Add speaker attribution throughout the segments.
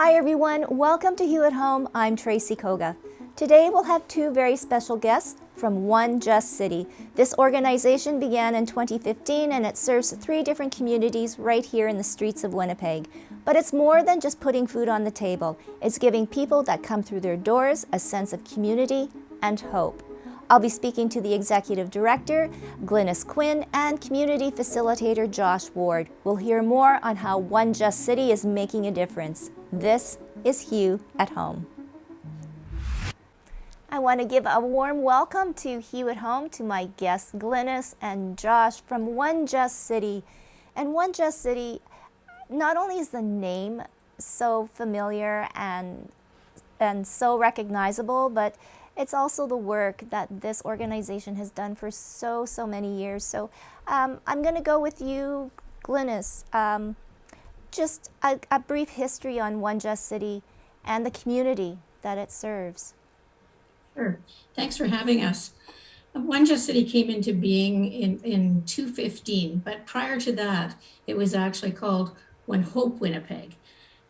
Speaker 1: Hi everyone, welcome to Hue at Home. I'm Tracy Koga. Today we'll have two very special guests from One Just City. This organization began in 2015 and it serves 3 different communities right here in the streets of Winnipeg. But it's more than just putting food on the table. It's giving people that come through their doors a sense of community and hope. I'll be speaking to the Executive Director, Glynis Quinn, and Community Facilitator Josh Ward. We'll hear more on how One Just City is making a difference. This is Hue at Home. I want to give a warm welcome to Hue at Home to my guests, Glynis and Josh from One Just City. And One Just City, not only is the name so familiar and so recognizable, but it's also the work that this organization has done for so many years. So I'm going to go with you, Glynis. Just a brief history on One Just City and the community that it serves.
Speaker 2: Sure. Thanks for having us. One Just City came into being in 2015, but prior to that, it was actually called One Hope Winnipeg.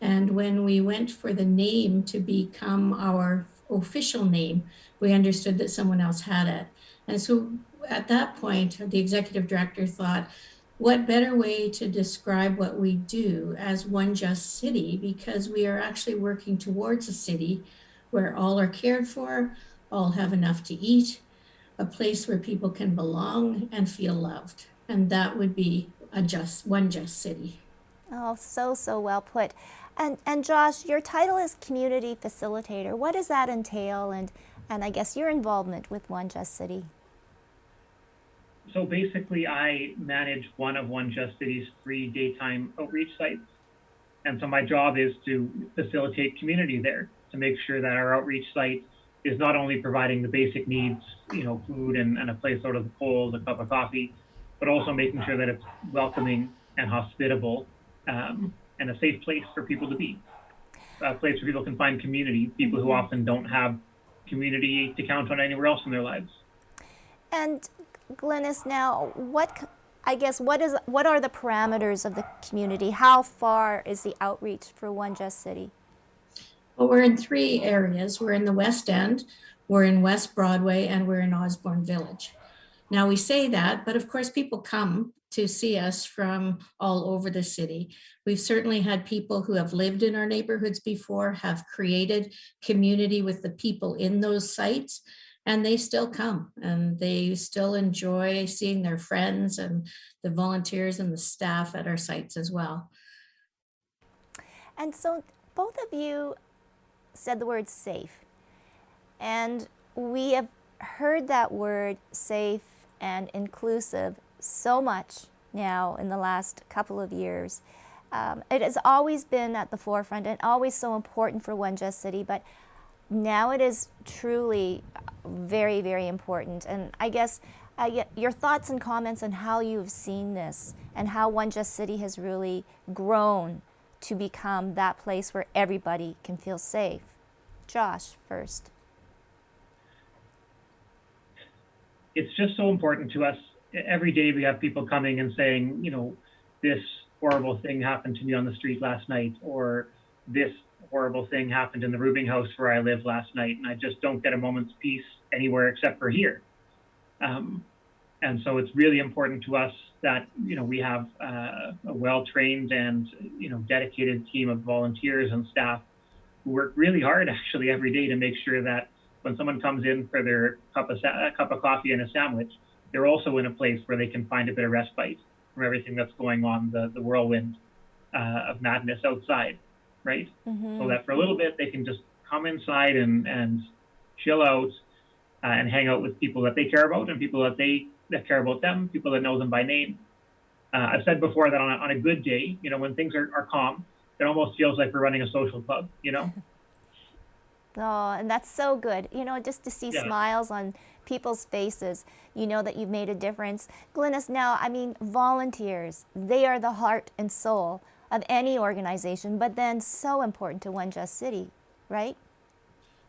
Speaker 2: And when we went for the name to become our official name, we understood that someone else had it. And so at that point, the executive director thought, what better way to describe what we do as One Just City, because we are actually working towards a city where all are cared for, all have enough to eat, a place where people can belong and feel loved. And that would be One Just City.
Speaker 1: Oh, so well put. And Josh, your title is Community Facilitator. What does that entail, and I guess your involvement with One Just City?
Speaker 3: So basically, I manage one of One Just City's 3 daytime outreach sites. And so my job is to facilitate community there, to make sure that our outreach site is not only providing the basic needs, food and a place out of the cold, a cup of coffee, but also making sure that it's welcoming and hospitable, and a safe place for people to be. A place where people can find community, people who often don't have community to count on anywhere else in their lives.
Speaker 1: And Glynis, now, what are the parameters of the community? How far is the outreach for One Just City?
Speaker 2: Well, we're in 3 areas. We're in the West End, we're in West Broadway, and we're in Osborne Village. Now we say that, but of course people come to see us from all over the city. We've certainly had people who have lived in our neighborhoods before, have created community with the people in those sites, and they still come and they still enjoy seeing their friends and the volunteers and the staff at our sites as well.
Speaker 1: And so both of you said the word safe. And we have heard that word safe and inclusive so much now in the last couple of years. It has always been at the forefront and always so important for One Just City, but now it is truly very, very important. And I guess your thoughts and comments on how you've seen this and how One Just City has really grown to become that place where everybody can feel safe. Josh, first.
Speaker 3: It's just so important to us. Every day we have people coming and saying, this horrible thing happened to me on the street last night, or this horrible thing happened in the rooming house where I live last night, and I just don't get a moment's peace anywhere except for here. And so it's really important to us that, we have a well-trained and, dedicated team of volunteers and staff who work really hard actually every day to make sure that when someone comes in for their cup of coffee and a sandwich, they're also in a place where they can find a bit of respite from everything that's going on, the whirlwind of madness outside, right? Mm-hmm. So that for a little bit, they can just come inside and chill out and hang out with people that they care about and people that care about them, people that know them by name. I've said before that on a good day, when things are calm, it almost feels like we're running a social club,
Speaker 1: Oh, and that's so good. Just to see smiles on people's faces, that you've made a difference. Glynis, now, volunteers, they are the heart and soul of any organization, but then so important to One Just City, right?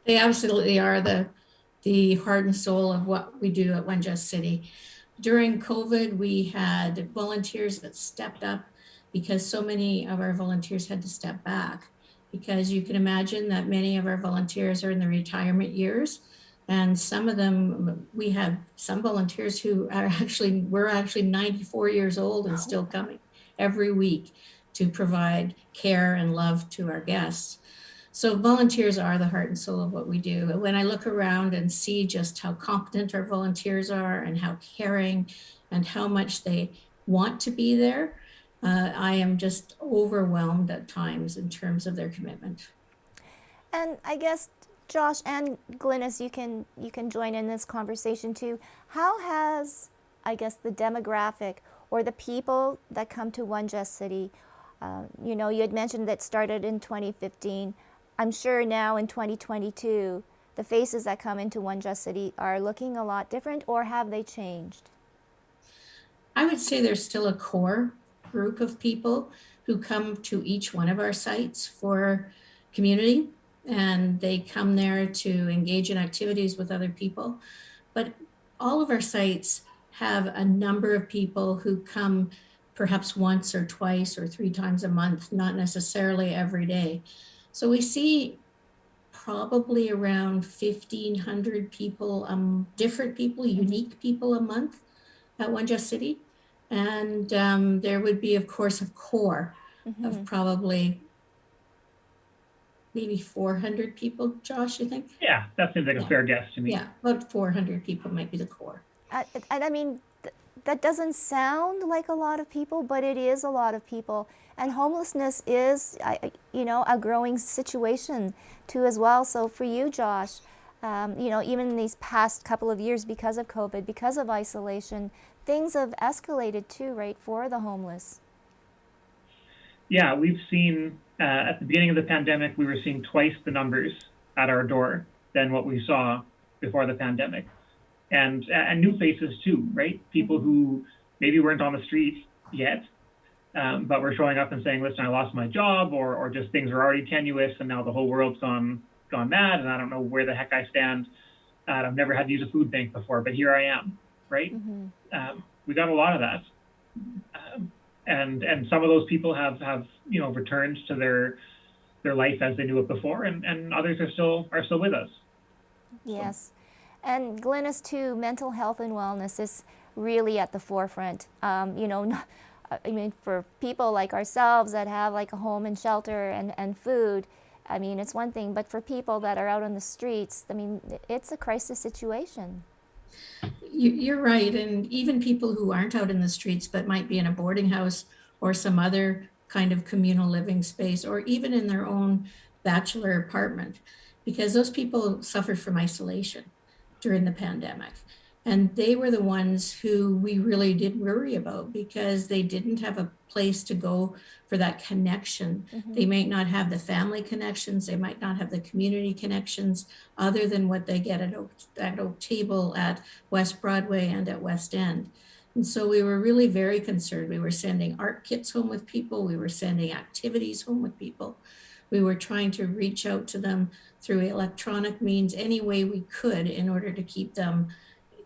Speaker 2: They absolutely are the heart and soul of what we do at One Just City. During COVID, we had volunteers that stepped up because so many of our volunteers had to step back. because you can imagine that many of our volunteers are in the retirement years. And some of them, we have some volunteers who are we're actually 94 years old and still coming every week to provide care and love to our guests. So volunteers are the heart and soul of what we do. When I look around and see just how competent our volunteers are and how caring and how much they want to be there, I am just overwhelmed at times in terms of their commitment.
Speaker 1: And I guess Josh and Glynis, you can join in this conversation too. How has, I guess, the demographic or the people that come to One Just City, you know, you had mentioned that started in 2015. I'm sure now in 2022, the faces that come into One Just City are looking a lot different, or have they changed?
Speaker 2: I would say there's still a core group of people who come to each one of our sites for community, and they come there to engage in activities with other people. But all of our sites have a number of people who come perhaps once or twice or 3 times a month, not necessarily every day. So we see probably around 1,500 people, different people, unique people a month at One Just City. And there would be, of course, a core of probably maybe 400 people, Josh, you think?
Speaker 3: Yeah, that seems like a fair guess to me.
Speaker 2: Yeah, about 400 people might be the core.
Speaker 1: And I mean, that doesn't sound like a lot of people, but it is a lot of people. And homelessness is, you know, a growing situation too as well. So for you, Josh, you know, even in these past couple of years because of COVID, because of isolation, things have escalated too, right, for the homeless.
Speaker 3: Yeah, we've seen at the beginning of the pandemic, we were seeing twice the numbers at our door than what we saw before the pandemic. And new faces too, right? People who maybe weren't on the street yet, but were showing up and saying, listen, I lost my job, or just things are already tenuous and now the whole world's gone mad and I don't know where the heck I stand. I've never had to use a food bank before, but here I am, right? We got a lot of that. And some of those people have you know, returned to their life as they knew it before, and others are still with us.
Speaker 1: Yes. So. And Glynis too, mental health and wellness is really at the forefront. You know, I mean, for people like ourselves that have like a home and shelter and food, I mean, it's one thing, but for people that are out on the streets, I mean, it's a crisis situation.
Speaker 2: You're right. And even people who aren't out in the streets, but might be in a boarding house or some other kind of communal living space, or even in their own bachelor apartment, because those people suffered from isolation during the pandemic. And they were the ones who we really did worry about, because they didn't have a place to go for that connection. They might not have the family connections. They might not have the community connections other than what they get at Oak Table, at West Broadway, and at West End. And so we were really very concerned. We were sending art kits home with people. We were sending activities home with people. We were trying to reach out to them through electronic means any way we could in order to keep them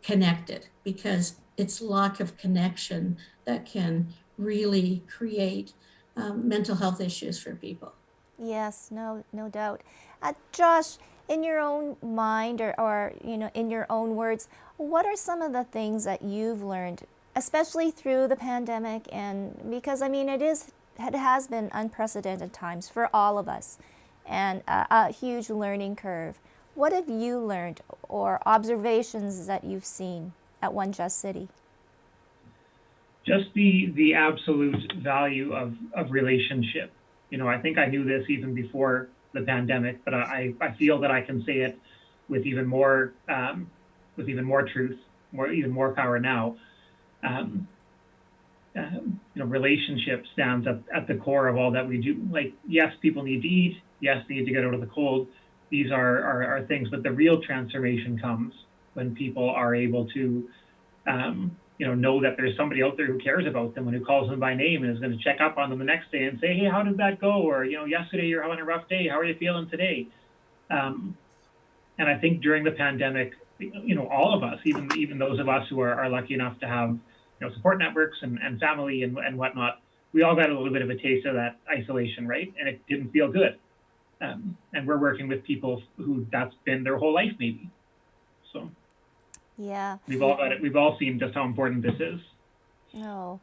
Speaker 2: connected, because it's lack of connection that can really create mental health issues for people.
Speaker 1: Yes, no doubt. Josh, in your own mind, or you know, in your own words, what are some of the things that you've learned, especially through the pandemic? And because I mean, it has been unprecedented times for all of us, and a huge learning curve. What have you learned, or observations that you've seen at One Just City?
Speaker 3: Just the absolute value of relationship. You know, I think I knew this even before the pandemic, but I feel that I can say it with even more truth, even more power now. You know, relationship stands at the core of all that we do. Like, yes, people need to eat. Yes, they need to get out of the cold. These are things, but the real transformation comes when people are able to, you know that there's somebody out there who cares about them and who calls them by name and is going to check up on them the next day and say, hey, how did that go? Or, you know, yesterday you're having a rough day. How are you feeling today? And I think during the pandemic, you know, all of us, even those of us who are lucky enough to have, you know, support networks and family and whatnot, we all got a little bit of a taste of that isolation, right? And it didn't feel good. And we're working with people who that's been their whole life, maybe. So
Speaker 1: Yeah.
Speaker 3: we've all seen just how important this is.
Speaker 1: No.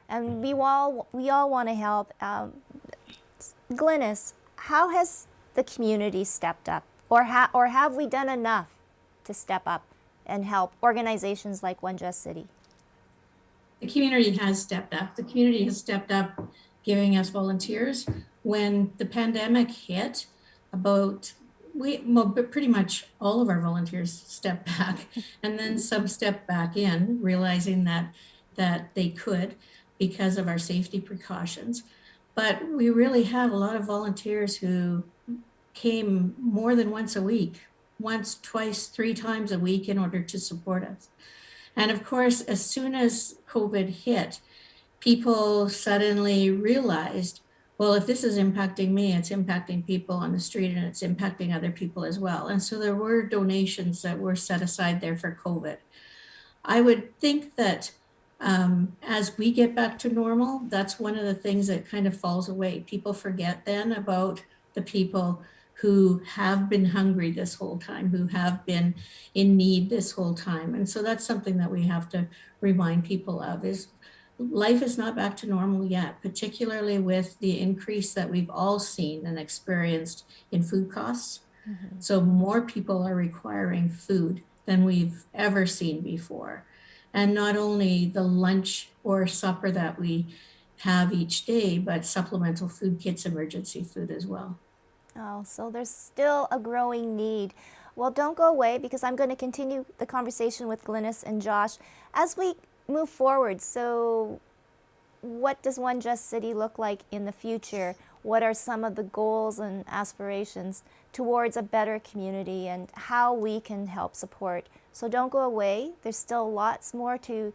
Speaker 1: And we all want to help. Glynis, how has the community stepped up? Or have we done enough to step up and help organizations like One Just City?
Speaker 2: The community has stepped up. The community has stepped up giving us volunteers. When the pandemic hit, pretty much all of our volunteers stepped back, and then some stepped back in, realizing that they could because of our safety precautions. But we really have a lot of volunteers who came more than once a week, once, twice, 3 times a week in order to support us. And of course, as soon as COVID hit, people suddenly realized, well, if this is impacting me, it's impacting people on the street and it's impacting other people as well. And so there were donations that were set aside there for COVID. I would think that as we get back to normal, that's one of the things that kind of falls away. People forget then about the people who have been hungry this whole time, who have been in need this whole time. And so that's something that we have to remind people of, is life is not back to normal yet, particularly with the increase that we've all seen and experienced in food costs. Mm-hmm. So more people are requiring food than we've ever seen before. And not only the lunch or supper that we have each day, but supplemental food kits, emergency food as well.
Speaker 1: Oh, so there's still a growing need. Well, don't go away, because I'm going to continue the conversation with Glynis and Josh as we move forward. So what does One Just City look like in the future? What are some of the goals and aspirations towards a better community, and how we can help support? So don't go away. There's still lots more to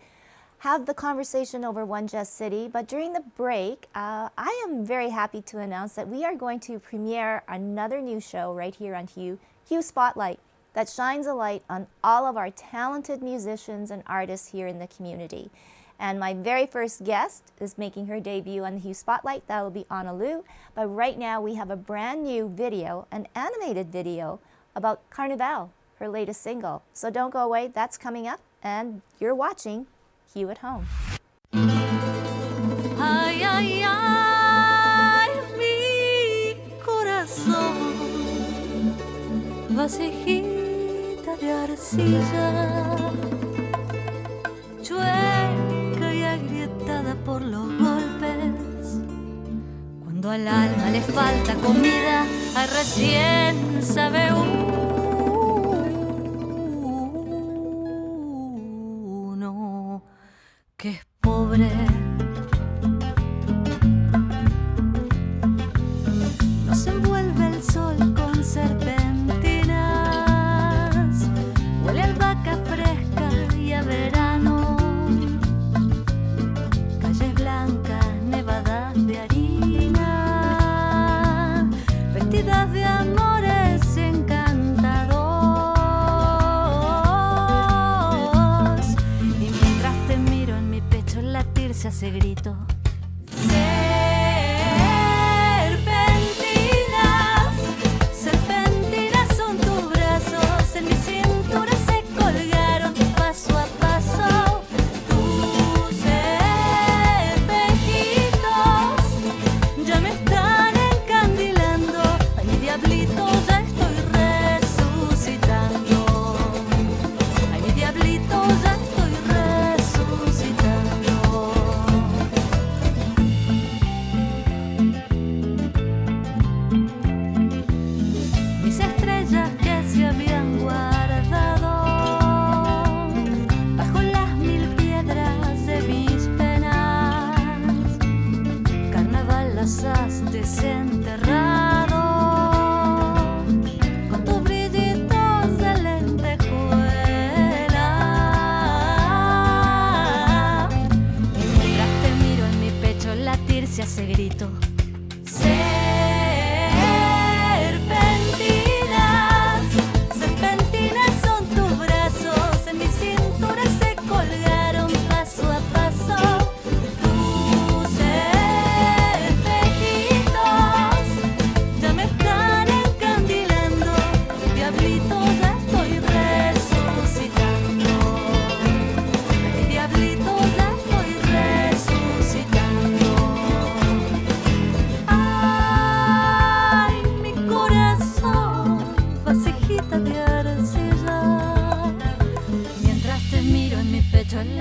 Speaker 1: have the conversation over One Just City. But during the break, I am very happy to announce that we are going to premiere another new show right here on Hue Spotlight, that shines a light on all of our talented musicians and artists here in the community. And my very first guest is making her debut on the Hue Spotlight. That will be Anna Lou. But right now we have a brand new video, an animated video about Carnival, her latest single. So don't go away, that's coming up, and you're watching Hue at Home.
Speaker 4: Ay, ay, ay, mi corazón, vasijita de arcilla, chueca y agrietada por los golpes. Cuando al alma le falta comida, ay, recién sabe uno que es pobre. Nos envuelve el sol con serpentinas, huele a albahaca fresca y a verano, calles blancas, nevadas de harina, vestidas de amores encantados. Y mientras te miro en mi pecho latir, se hace grito. Serpentinas son tus brazos, en mi cintura se colgaron paso a paso tus espejitos, ya me están encandilando. Ay, mi diablito, ya estoy resucitando. Ay, mi diablito, ya estoy resucitando.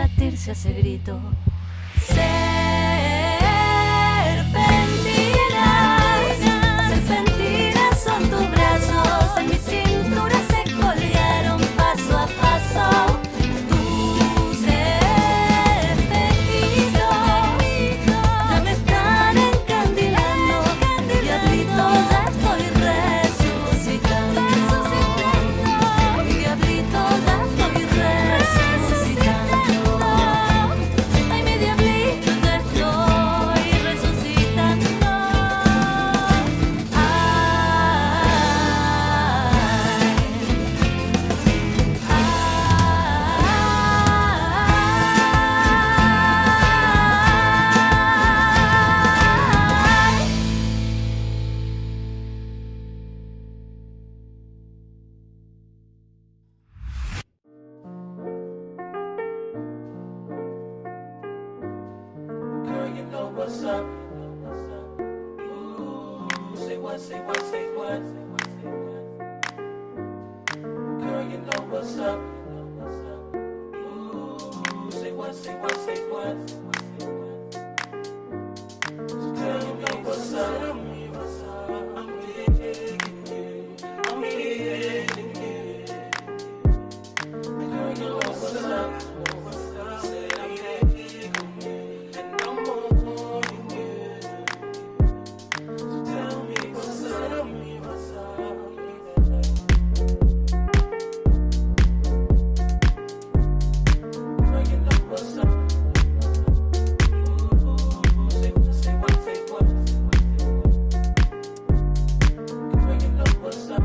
Speaker 4: batirse hace grito. Serpentinas son tus brazos, en mi cintura se colgaron paso a paso. Tus espejitos ya me están encandilando, diablito ya estoy resucitando. Diablito ya estoy resucitando. Ay, mi diablito ya estoy resucitando.
Speaker 5: Girl, you know what's up. Ooh, say what, say what, say what. Girl, you know what's up. Ooh, say what, say what, say what. Girl, you know what's up. I'm feeling you. I'm feeling you. Girl, you know what's up. Say I'm feeling you. And I'm wanting you. Tell me what's up. Tell me what's up. Girl, you know what's up. Ooh, say what, say what, say what. Girl, you know what's up.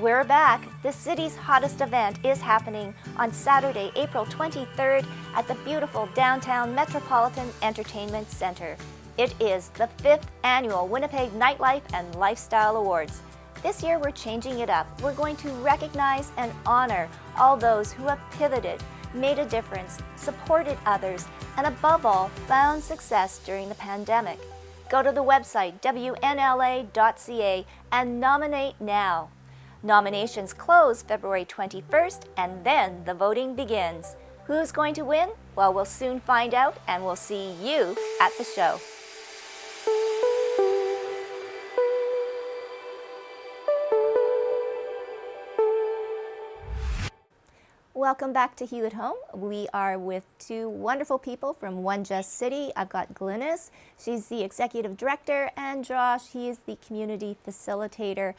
Speaker 1: We're back. The city's hottest event is happening on Saturday, April 23rd at the beautiful downtown Metropolitan Entertainment Center. It is the 5th annual Winnipeg Nightlife and Lifestyle Awards. This year we're changing it up. We're going to recognize and honor all those who have pivoted, made a difference, supported others, and above all, found success during the pandemic. Go to the website wnla.ca and nominate now. Nominations close February 21st, and then the voting begins. Who's going to win? Well, we'll soon find out, and we'll see you at the show. Welcome back to Hue at Home. We are with two wonderful people from One Just City. I've got Glynis, she's the executive director, and Josh, he is the community facilitator.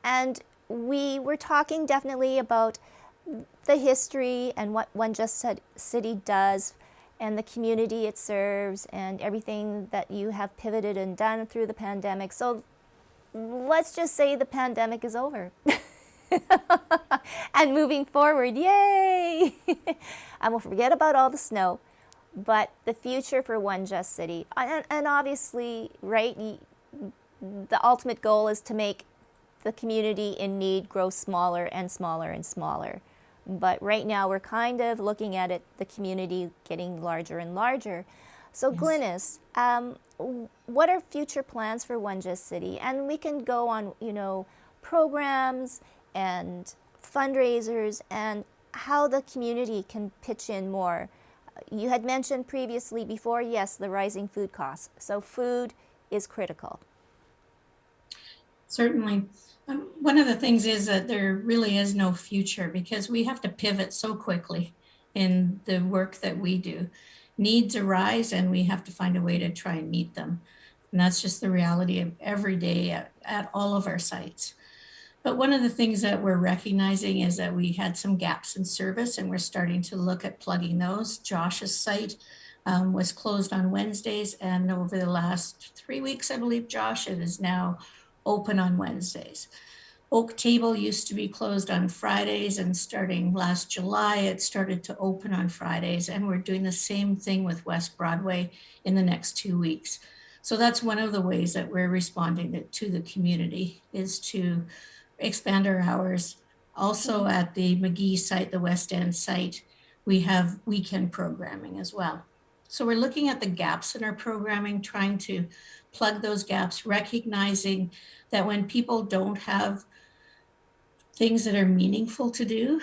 Speaker 1: And we were talking definitely about the history and what One Just City does and the community it serves and everything that you have pivoted and done through the pandemic. So let's just say the pandemic is over. And moving forward, yay! And we'll forget about all the snow. But the future for One Just City, and obviously, right, the ultimate goal is to make the community in need grow smaller and smaller and smaller. But right now we're kind of looking at it, the community getting larger and larger. So yes. Glynis, what are future plans for One Just City? And we can go on, programs and fundraisers and how the community can pitch in more. You had mentioned previously before, yes, the rising food costs. So food is critical.
Speaker 2: Certainly. One of the things is that there really is no future because we have to pivot so quickly in the work that we do. Needs arise and we have to find a way to try and meet them. And that's just the reality of every day at all of our sites. But one of the things that we're recognizing is that we had some gaps in service and we're starting to look at plugging those. Josh's site was closed on Wednesdays, and over the last 3 weeks, I believe, Josh, it is now open on Wednesdays. Oak Table used to be closed on Fridays, and starting last July, it started to open on Fridays, and we're doing the same thing with West Broadway in the next 2 weeks. So that's one of the ways that we're responding to the community, is to expand our hours. Also at the McGee site, the West End site, we have weekend programming as well. So we're looking at the gaps in our programming, trying to plug those gaps, recognizing that when people don't have things that are meaningful to do,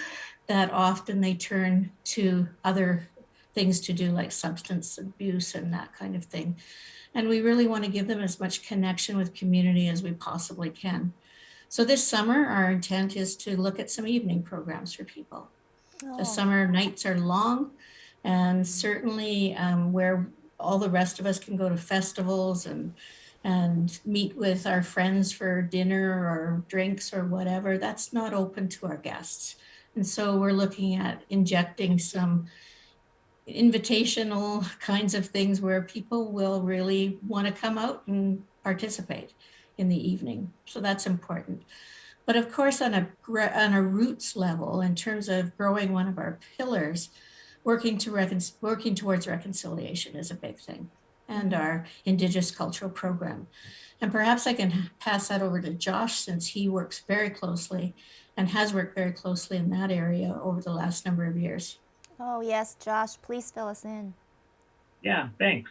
Speaker 2: that often they turn to other things to do, like substance abuse and that kind of thing. And we really want to give them as much connection with community as we possibly can. So this summer, our intent is to look at some evening programs for people. The
Speaker 1: Oh,
Speaker 2: summer nights are long, and certainly where all the rest of us can go to festivals and meet with our friends for dinner or drinks or whatever, that's not open to our guests. And so we're looking at injecting some invitational kinds of things where people will really want to come out and participate in the evening. So that's important. But of course, on a roots level, in terms of growing one of our pillars, working towards reconciliation is a big thing, and our Indigenous cultural program. And perhaps I can pass that over to Josh, since he works very closely and has worked very closely in that area over the last number of years.
Speaker 1: oh yes, Josh, please fill us in.
Speaker 3: Yeah, thanks.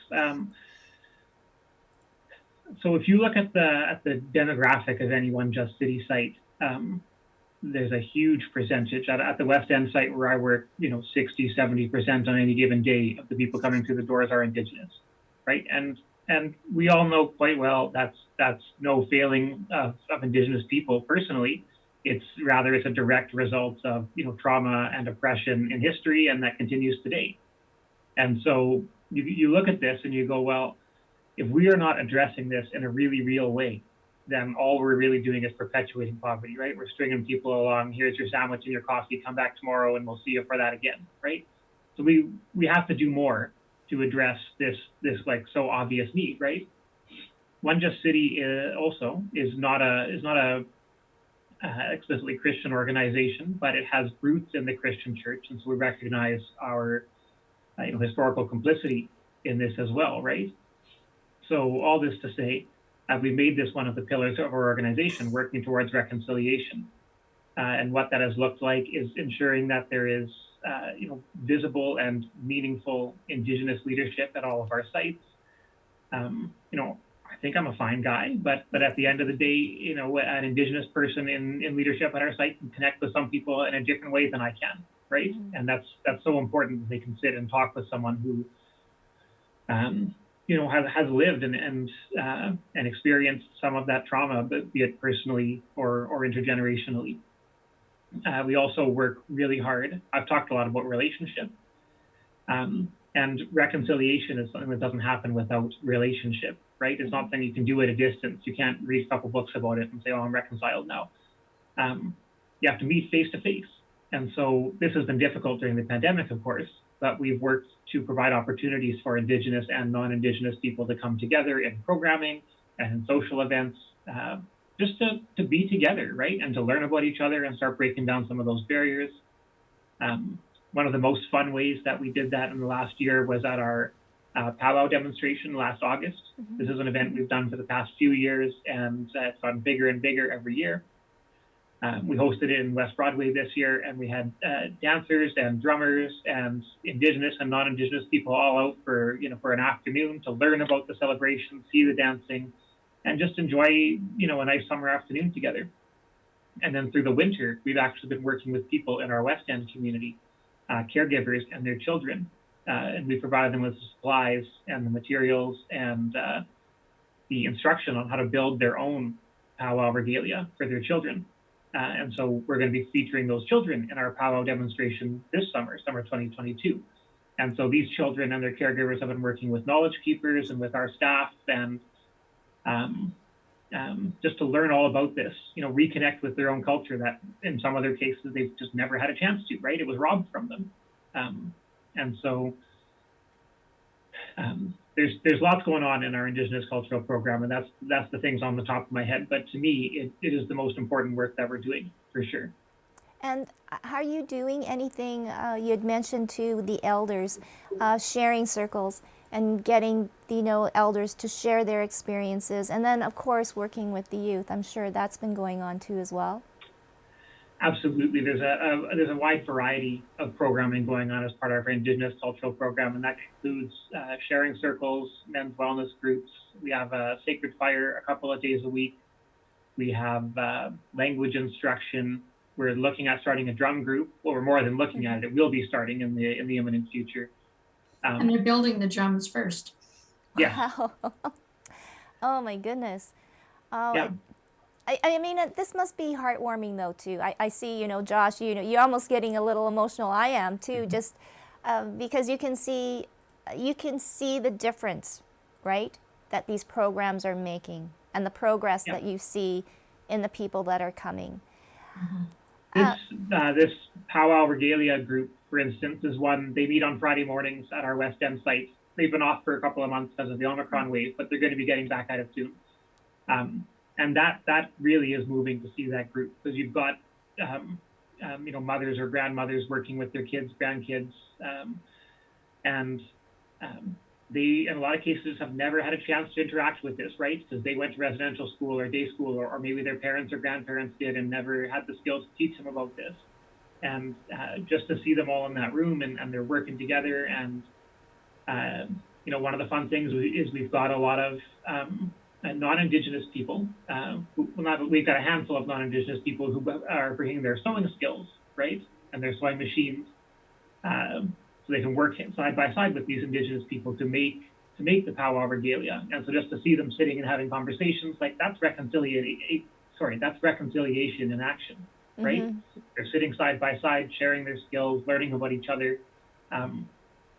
Speaker 3: So if you look at the demographic of any one Just City site, there's a huge percentage at the West End site where I work, 60, 70% on any given day of the people coming through the doors are Indigenous, right? And we all know quite well that's no failing of Indigenous people personally. It's a direct result of trauma and oppression in history, and that continues today. And so you look at this and you go, well, if we are not addressing this in a really real way, then all we're really doing is perpetuating poverty, right? We're stringing people along. Here's your sandwich and your coffee. Come back tomorrow, and we'll see you for that again, right? So we have to do more to address this like so obvious need, right? One Just City also is not a explicitly Christian organization, but it has roots in the Christian church, and so we recognize our historical complicity in this as well, right? So all this to say, we made this one of the pillars of our organization, working towards reconciliation. And what that has looked like is ensuring that there is, visible and meaningful Indigenous leadership at all of our sites. I think I'm a fine guy, but at the end of the day, an Indigenous person in leadership at our site can connect with some people in a different way than I can, right? Mm-hmm. And that's so important that they can sit and talk with someone who, has lived and experienced some of that trauma, but be it personally or intergenerationally. We also work really hard. I've talked a lot about relationship, and reconciliation is something that doesn't happen without relationship, right? It's not something you can do at a distance. You can't read a couple books about it and say, oh, I'm reconciled now. You have to meet face to face. And so this has been difficult during the pandemic, of course, but we've worked to provide opportunities for Indigenous and non-Indigenous people to come together in programming and in social events, just to be together, right? And to learn about each other and start breaking down some of those barriers. One of the most fun ways that we did that in the last year was at our powwow demonstration last August. Mm-hmm. This is an event we've done for the past few years, and it's gotten bigger and bigger every year. We hosted it in West Broadway this year, and we had dancers and drummers and Indigenous and non-Indigenous people all out for an afternoon to learn about the celebration, see the dancing, and just enjoy a nice summer afternoon together. And then through the winter, we've actually been working with people in our West End community, caregivers and their children, and we provided them with supplies and the materials and the instruction on how to build their own powwow regalia for their children. And so we're going to be featuring those children in our powwow demonstration this summer 2022. And so these children and their caregivers have been working with knowledge keepers and with our staff and just to learn all about this, reconnect with their own culture that in some other cases they've just never had a chance to, right? It was robbed from them. And so there's lots going on in our Indigenous cultural program, and that's the things on the top of my head. But to me, it is the most important work that we're doing, for sure.
Speaker 1: And are you doing anything, you had mentioned to the elders, sharing circles and getting elders to share their experiences, and then of course working with the youth. I'm sure that's been going on too as well.
Speaker 3: Absolutely. There's a wide variety of programming going on as part of our Indigenous cultural program, and that includes sharing circles, men's wellness groups. We have a sacred fire a couple of days a week. We have language instruction. We're looking at starting a drum group. Well, we're more than looking at it. It will be starting in the imminent future.
Speaker 2: And they're building the drums first.
Speaker 3: Yeah.
Speaker 1: Wow. Oh my goodness. Oh,
Speaker 3: Yeah.
Speaker 1: I mean, this must be heartwarming though too. I see, Josh, you're almost getting a little emotional. I am too, just because you can see the difference, right? That these programs are making, and the progress
Speaker 3: Yeah.
Speaker 1: that you see in the people that are coming.
Speaker 3: This powwow regalia group, for instance, is one. They meet on Friday mornings at our West End site. They've been off for a couple of months because of the Omicron wave, but they're going to be getting back at it soon. And that really is moving to see that group, because you've got mothers or grandmothers working with their kids, grandkids, and they, in a lot of cases, have never had a chance to interact with this, right? Because they went to residential school or day school, or maybe their parents or grandparents did and never had the skills to teach them about this. And just to see them all in that room and they're working together. And, one of the fun things is we've got a lot of non-Indigenous people. We've got a handful of non-Indigenous people who are bringing their sewing skills, right? And their sewing machines. So they can work side by side with these Indigenous people to make the powwow regalia. And so just to see them sitting and having conversations, like that's reconciliation in action, right? Mm-hmm. They're sitting side by side, sharing their skills, learning about each other.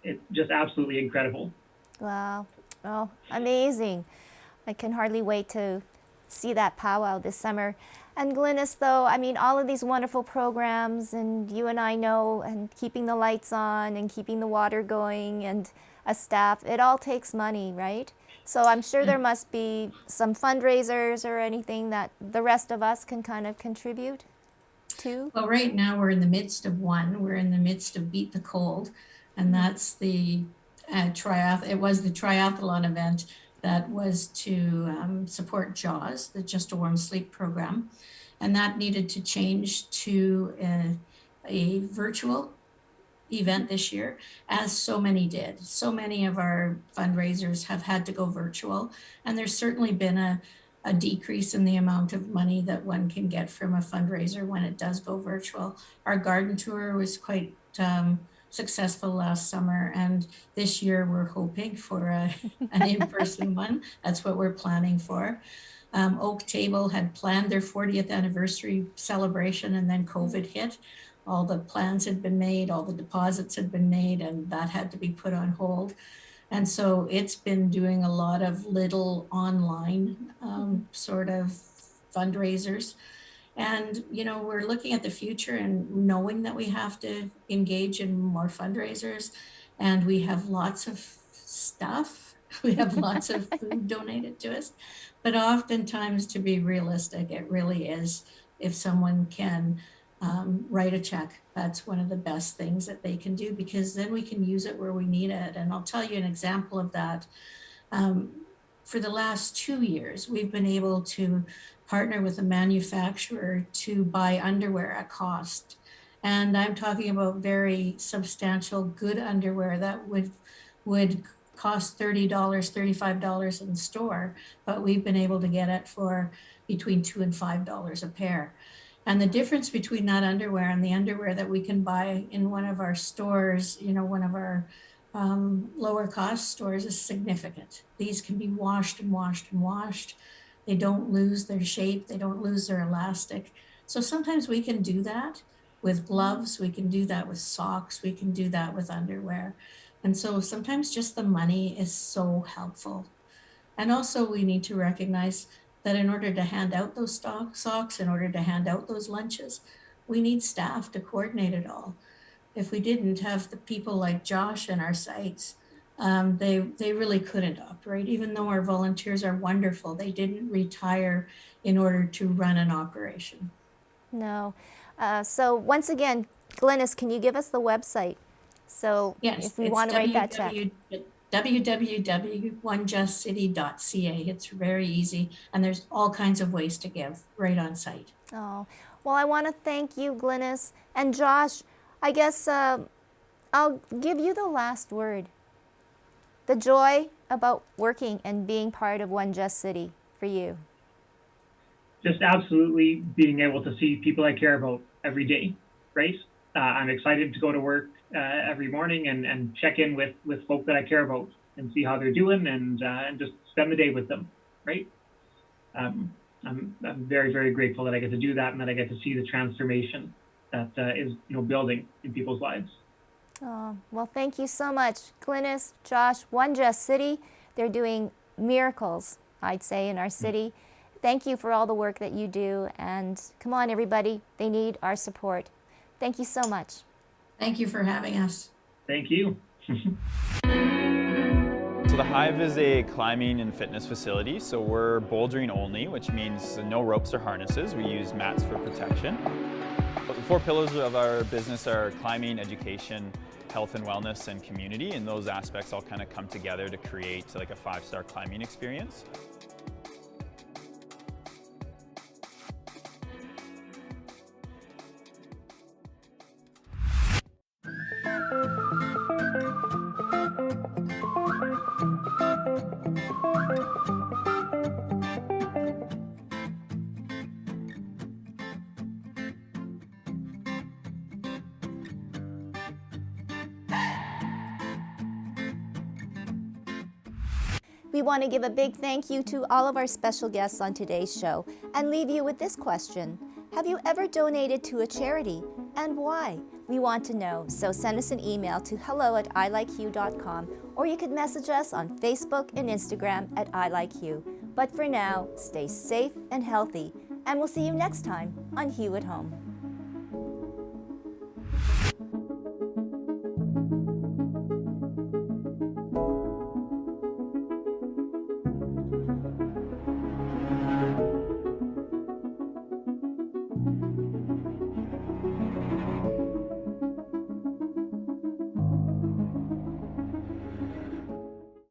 Speaker 3: It's just absolutely incredible.
Speaker 1: Wow. Oh, amazing. I can hardly wait to see that powwow this summer. And Glynis, though, I mean, all of these wonderful programs, and you and I know, and keeping the lights on and keeping the water going and a staff, it all takes money, right? So I'm sure there must be some fundraisers or anything that the rest of us can kind of contribute to.
Speaker 2: Well, right now we're in the midst of one. We're in the midst of Beat the Cold, and that's the it was the triathlon event that was to support JAWS, the Just a Warm Sleep program. And that needed to change to a virtual event this year, as so many did. So many of our fundraisers have had to go virtual. And there's certainly been a decrease in the amount of money that one can get from a fundraiser when it does go virtual. Our garden tour was quite successful last summer, and this year we're hoping for an in-person one. That's what we're planning for. Oak Table had planned their 40th anniversary celebration, and then COVID hit. All the plans had been made, all the deposits had been made, and that had to be put on hold. And so it's been doing a lot of little online sort of fundraisers. And, we're looking at the future and knowing that we have to engage in more fundraisers, and we have lots of stuff. We have lots of food donated to us, but oftentimes, to be realistic, it really is, if someone can write a check, that's one of the best things that they can do, because then we can use it where we need it. And I'll tell you an example of that. For the last 2 years, we've been able to partner with a manufacturer to buy underwear at cost. And I'm talking about very substantial, good underwear that would cost $30, $35 in store, but we've been able to get it for between $2 and $5 a pair. And the difference between that underwear and the underwear that we can buy in one of our stores, one of our lower cost stores, is significant. These can be washed and washed and washed. They don't lose their shape. They don't lose their elastic. So sometimes we can do that with gloves. We can do that with socks. We can do that with underwear. And so sometimes just the money is so helpful. And also we need to recognize that in order to hand out those socks, in order to hand out those lunches, we need staff to coordinate it all. If we didn't have the people like Josh in our sites, they really couldn't operate. Even though our volunteers are wonderful, they didn't retire in order to run an operation.
Speaker 1: No. So once again, Glynis, can you give us the website? So
Speaker 2: yes,
Speaker 1: if we want to write that check.
Speaker 2: www.onejustcity.ca. It's very easy, and there's all kinds of ways to give right on site.
Speaker 1: Oh, well, I want to thank you, Glynis. And Josh, I guess I'll give you the last word. The joy about working and being part of One Just City for you.
Speaker 3: Just absolutely being able to see people I care about every day, right? I'm excited to go to work every morning and check in with folk that I care about and see how they're doing and just spend the day with them, right? I'm very, very grateful that I get to do that and that I get to see the transformation that is building in people's lives.
Speaker 1: Oh, well, thank you so much. Glynis, Josh, One Just City, they're doing miracles, I'd say, in our city. Thank you for all the work that you do. And come on, everybody, they need our support. Thank you so much.
Speaker 2: Thank you for having us.
Speaker 3: Thank you.
Speaker 6: So the Hive is a climbing and fitness facility. So we're bouldering only, which means no ropes or harnesses. We use mats for protection. But the 4 pillars of our business are climbing, education, health and wellness, and community. And those aspects all kind of come together to create like a 5-star climbing experience.
Speaker 1: We want to give a big thank you to all of our special guests on today's show and leave you with this question. Have you ever donated to a charity, and why? We want to know, so send us an email to hello@ilikehue.com, or you can message us on Facebook and Instagram at iLikeHue. But for now, stay safe and healthy, and we'll see you next time on Hue at Home.